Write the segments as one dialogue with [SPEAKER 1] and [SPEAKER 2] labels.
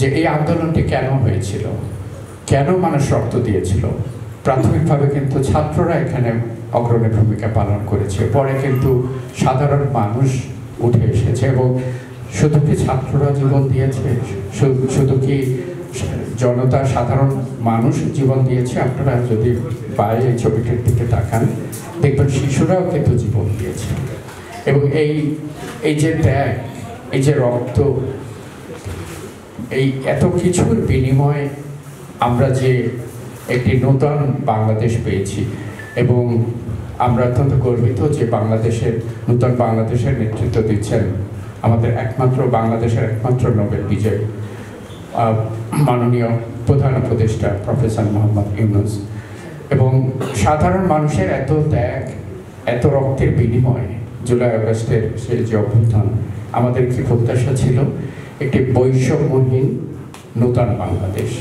[SPEAKER 1] যে এই আন্দোলনটি কেন হয়েছিল, কেন মানুষ রক্ত দিয়েছিল। প্রাথমিকভাবে কিন্তু ছাত্ররা এখানে অগ্রণী ভূমিকা পালন করেছে, পরে কিন্তু সাধারণ মানুষ উঠে এসেছে। এবং শুধু কি ছাত্ররা জীবন দিয়েছে, শুধু কি জনতা সাধারণ মানুষ জীবন দিয়েছে? আপনারা যদি বাইরে এই ছবিটির দিকে তাকান দেখবেন শিশুরাও কিন্তু জীবন দিয়েছে। এবং এই যে ত্যাগ, এই যে রক্ত, এই এত কিছুর বিনিময়ে আমরা যে একটি নতুন বাংলাদেশ পেয়েছি, এবং আমরা অত্যন্ত গর্বিত যে নতুন বাংলাদেশের নেতৃত্ব দিচ্ছেন আমাদের বাংলাদেশের একমাত্র নোবেল বিজয়ী মাননীয় প্রধান উপদেষ্টা প্রফেসর মোহাম্মদ ইউনূস। এবং সাধারণ মানুষের এত ত্যাগ, এত রক্তের বিনিময়ে জুলাই আগস্টের সেই যে অভ্যুত্থান, আমাদের কি প্রত্যাশা ছিল? একটি বৈষম্যহীন নতুন বাংলাদেশ।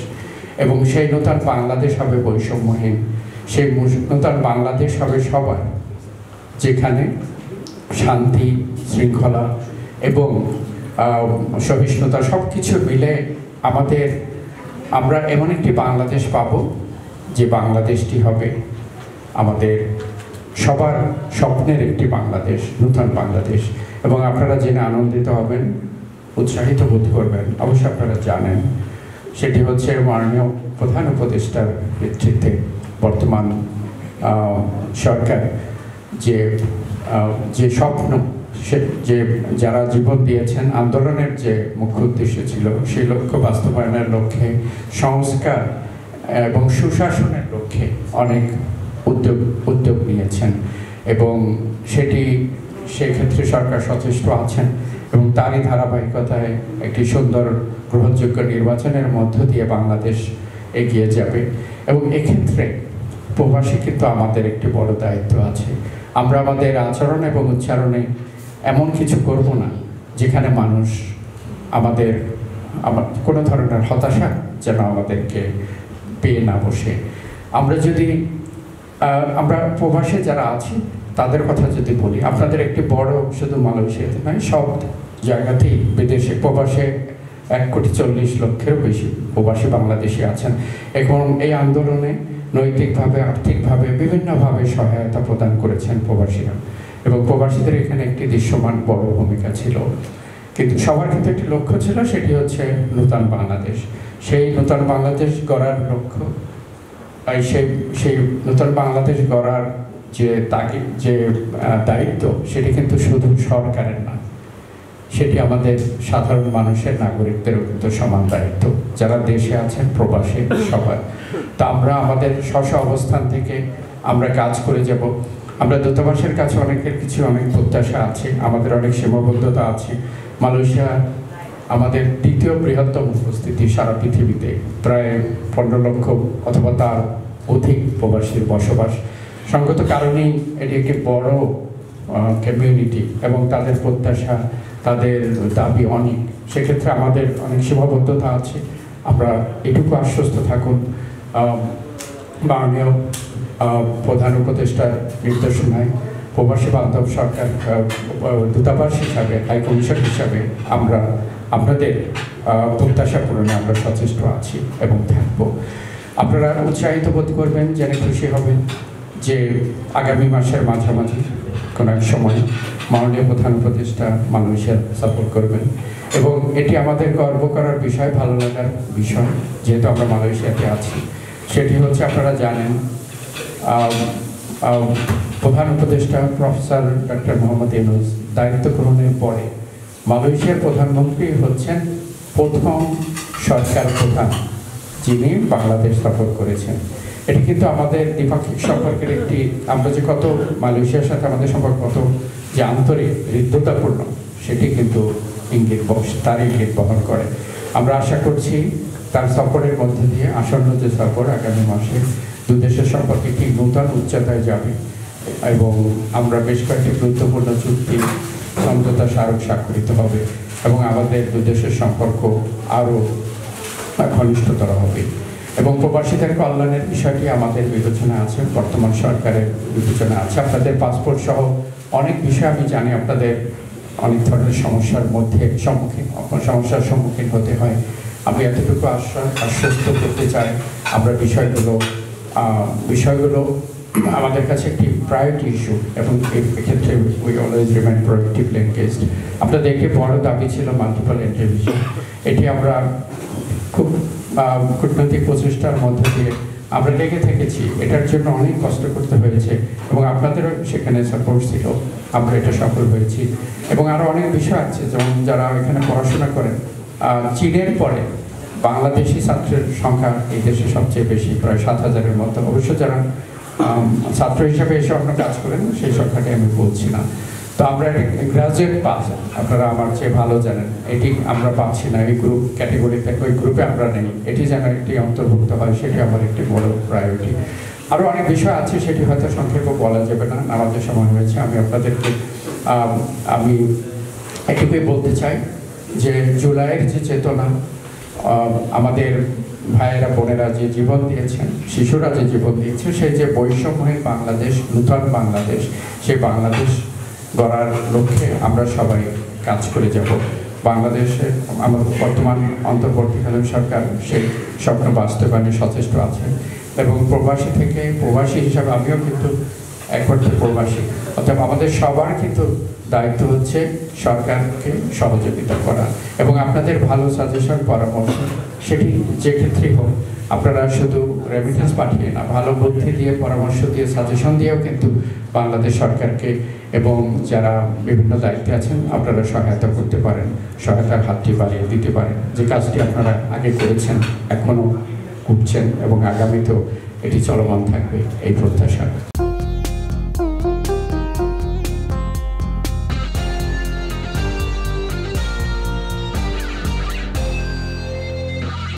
[SPEAKER 1] এবং সেই নতুন বাংলাদেশ হবে বৈষম্যহীন, সেই নতুন বাংলাদেশ হবে সবার, যেখানে শান্তি, শৃঙ্খলা এবং সহিষ্ণুতা সব কিছু মিলে আমরা এমন একটি বাংলাদেশ পাব, যে বাংলাদেশটি হবে আমাদের সবার স্বপ্নের একটি বাংলাদেশ, নতুন বাংলাদেশ। এবং আপনারা জেনে আনন্দিত হবেন, উৎসাহিত বোধ করবেন। অবশ্যই আপনারা জানেন সেটি হচ্ছে মাননীয় প্রধান উপদেষ্টার নেতৃত্বে বর্তমান সরকার যে স্বপ্ন, যে যারা জীবন দিয়েছেন, আন্দোলনের যে মুখ্য উদ্দেশ্য ছিল সেই লক্ষ্য বাস্তবায়নের লক্ষ্যে, সংস্কার এবং সুশাসনের লক্ষ্যে অনেক উদ্যোগ নিয়েছেন। এবং সেক্ষেত্রে সরকার সচেষ্ট আছেন। এবং তারই ধারাবাহিকতায় একটি সুন্দর গ্রহণযোগ্য নির্বাচনের মধ্য দিয়ে বাংলাদেশ এগিয়ে যাবে। এবং এক্ষেত্রে প্রবাসী কিন্তু আমাদের একটি বড় দায়িত্ব আছে। আমরা আমাদের আচরণ এবং উচ্চারণে এমন কিছু করব না যেখানে মানুষ আমার কোনো ধরনের হতাশা যেন আমাদেরকে পেয়ে না বসে। আমরা প্রবাসে যারা আছি তাদের কথা যদি বলি, আপনাদের একটি বড়, শুধু মালয়েশিয়াতে নয়, সব জায়গাতেই বিদেশে প্রবাসে 1,40,00,000-এরও বেশি প্রবাসী বাংলাদেশি আছেন। এখন এই আন্দোলনে নৈতিকভাবে, আর্থিকভাবে, বিভিন্নভাবে সহায়তা প্রদান করেছেন প্রবাসীরা। এবং প্রবাসীদের এখানে একটি দৃশ্যমান বড় ভূমিকা ছিল। কিন্তু সবার কিন্তু একটি লক্ষ্য ছিল, সেটি হচ্ছে নতুন বাংলাদেশ। সেই নতুন বাংলাদেশ গড়ার লক্ষ্য, সেই নতুন বাংলাদেশ গড়ার যে দায়িত্ব, সেটি কিন্তু শুধু সরকারের না, সেটি আমাদের সাধারণ মানুষের, নাগরিকদেরও কিন্তু সমান দায়িত্ব, যারা দেশে আছেন, প্রবাসে, সবার। তা আমরা আমাদের অবস্থান থেকে আমরা কাজ করে যাব। আমরা দূতাবাসের কাছে অনেক প্রত্যাশা আছে, আমাদের অনেক সীমাবদ্ধতা আছে। মালয়েশিয়া আমাদের দ্বিতীয় বৃহত্তম উপস্থিতি সারা পৃথিবীতে, প্রায় 15 লক্ষ অথবা তার অধিক প্রবাসীর বসবাস। সঙ্গত কারণেই এটি একটি বড় কমিউনিটি, এবং তাদের প্রত্যাশা, তাদের দাবি অনেক। সেক্ষেত্রে আমাদের অনেক সীমাবদ্ধতা আছে। আমরা এটুকু আশ্বস্ত থাকুন, মাননীয় প্রধান উপদেষ্টার নির্দেশনায় প্রবাসী বান্ধব সরকার দূতাবাস হিসাবে, হাইকমিশন হিসাবে আমরা আপনাদের প্রত্যাশা পূরণে আমরা সচেষ্ট আছি এবং থাকব। আপনারা উৎসাহিত বোধ করবেন, জেনে খুশি হবেন যে আগামী মাসের মাঝামাঝি কোনো এক সময় মাননীয় প্রধান উপদেষ্টা মালয়েশিয়া সফর করবেন। এবং এটি আমাদের গর্ব করার বিষয়, ভালো লাগার বিষয়, যেহেতু আমরা মালয়েশিয়াতে আছি। সেটি হচ্ছে, আপনারা জানেন, প্রধান উপদেষ্টা প্রফেসর ডক্টর মোহাম্মদ ইউনূস দায়িত্ব গ্রহণের পরে মালয়েশিয়ার প্রধানমন্ত্রী হচ্ছেন প্রথম সরকার প্রধান যিনি বাংলাদেশ সফর করেছেন। এটি কিন্তু আমাদের দ্বিপাক্ষিক সম্পর্কের একটি, আমরা যে কত মালয়েশিয়ার সাথে আমাদের সম্পর্ক কত যে আন্তরিক, হৃদ্যতাপূর্ণ, সেটি কিন্তু তার ইঙ্গিত বহন করে। আমরা আশা করছি তার সফরের মধ্যে দিয়ে আসন্ন যে সফর আগামী মাসে দুদেশের সম্পর্কে একটি নতুন উচ্চতায় যাবে। এবং আমরা বেশ কয়েকটি গুরুত্বপূর্ণ চুক্তি, সমঝোতা স্মারক স্বাক্ষরিত হবে, এবং আমাদের দুদেশের সম্পর্ক আরও ঘনিষ্ঠতর হবে। এবং প্রবাসীদের কল্যাণের বিষয়টি আমাদের বিবেচনা আছে, বর্তমান সরকারের বিবেচনা আছে। আপনাদের পাসপোর্ট সহ অনেক বিষয় আমি জানি আপনাদের অনেক ধরনের সমস্যার সম্মুখীন হতে হয়। আমি এতটুকু আশ্বস্ত করতে চাই, আমরা বিষয়গুলো আমাদের কাছে একটি প্রায়োরিটি ইস্যু, এবং এক্ষেত্রে we always remain proactively engaged. আপনাদের একটি বড় দাবি ছিল মাল্টিপল ইন্টারভিশন। এটি আমরা খুব কূটনৈতিক প্রচেষ্টার মধ্য দিয়ে আমরা লেগে থেকেছি, এটার জন্য অনেক কষ্ট করতে হয়েছে এবং আপনাদেরও সেখানে সাপোর্ট ছিল, আমরা এটা সফল হয়েছি। এবং আরও অনেক বিষয় আছে, যেমন যারা এখানে পড়াশোনা করেন, চীনের পরে বাংলাদেশি ছাত্রের সংখ্যা এই দেশে সবচেয়ে বেশি, প্রায় 7,000-এর মতো। অবশ্য যারা ছাত্র হিসাবে এসে আপনারা কাজ করেন সেই সংখ্যাটি আমি বলছি না। তো আমরা গ্রাজুয়েট পাস, আপনারা আমার চেয়ে ভালো জানেন, এটি আমরা পাচ্ছি না এই গ্রুপ ক্যাটেগরিতে, ওই গ্রুপে আমরা নেই, এটি যেন একটি অন্তর্ভুক্ত হয়, সেটি আমার একটি বড় প্রায়োরিটি। আরও অনেক বিষয় আছে, সেটি হয়তো সংক্ষেপে বলা যাবে না, আমাদের সময় হয়েছে। আমি আপনাদেরকে আমি এটুকুই বলতে চাই যে জুলাইয়ের যে চেতনা, আমাদের ভাইয়েরা বোনেরা যে জীবন দিয়েছেন, শিশুরা যে জীবন দিয়েছে, সেই যে বৈষম্যহীন বাংলাদেশ, নূতন বাংলাদেশ, সেই বাংলাদেশ গড়ার লক্ষ্যে আমরা সবাই কাজ করে যাব। বাংলাদেশে আমার বর্তমান অন্তর্বর্তীকালীন সরকার সেই স্বপ্ন বাস্তবায়নে সচেষ্ট আছে, এবং প্রবাসী হিসাবে আমিও কিন্তু এক অর্থে প্রবাসী। অর্থাৎ আমাদের সবার কিন্তু দায়িত্ব হচ্ছে সরকারকে সহযোগিতা করা, এবং আপনাদের ভালো সাজেশন পরামর্শ, সেটি যে ক্ষেত্রেই হোক, আপনারা শুধু রেমিটেন্স পাঠিয়ে না, ভালো বুদ্ধি দিয়ে, পরামর্শ দিয়ে, সাজেশন দিয়েও কিন্তু বাংলাদেশ সরকারকে এবং যারা বিভিন্ন দায়িত্বে আছেন আপনারা সহায়তা করতে পারেন, সহায়তার হাতটি বাড়িয়ে দিতে পারেন। যে কাজটি আপনারা আগে করেছেন, এখনও করছেন এবং আগামীতেও এটি চলমান থাকবে, এই প্রত্যাশা।